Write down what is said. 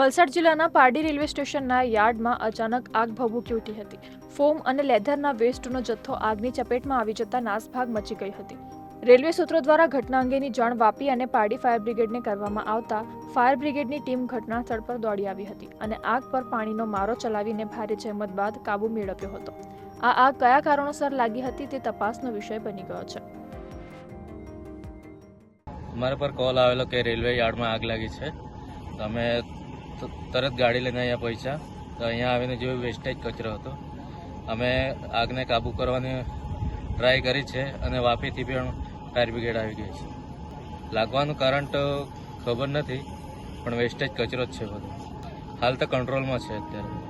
વલસાડ જિલ્લાના પારડી રેલવે સ્ટેશનના યાર્ડમાં અચાનક આગ ભભૂકી ઉઠી હતી. ફોમ અને લેધરના વેસ્ટનો જથ્થો આગની ચપેટમાં આવી જતા નાસભાગ મચી ગઈ હતી. રેલવે સૂત્રો દ્વારા ઘટના અંગેની જાણ વાપી અને પારડી ફાયર બ્રિગેડને કરવામાં આવતા ફાયર બ્રિગેડની ટીમ ઘટના સ્થળ પર દોડી આવી હતી અને આગ પર પાણીનો મારો ચલાવીને ભારે જહેમત બાદ કાબુ મેળવ્યો હતો. આ આગ કયા કારણોસર લાગી હતી તે તપાસનો વિષય બની ગયો છે. અમારા પર કોલ આવેલો કે રેલવે યાર્ડમાં આગ લાગી છે. તો અમે તરત ગાડી લઈને અહીંયા પહોંચ્યા. તો અહીંયા આવીને જોયું વેસ્ટેજ કચરો હતો. અમે આગને કાબૂ કરવાની ટ્રાય કરી છે અને વાપીથી પણ ફાયર બ્રિગેડ આવી ગઈ છે. લાગવાનું કારણ તો ખબર નથી, પણ વેસ્ટેજ કચરો જ છે બધો. હાલ તો કંટ્રોલમાં છે અત્યારે.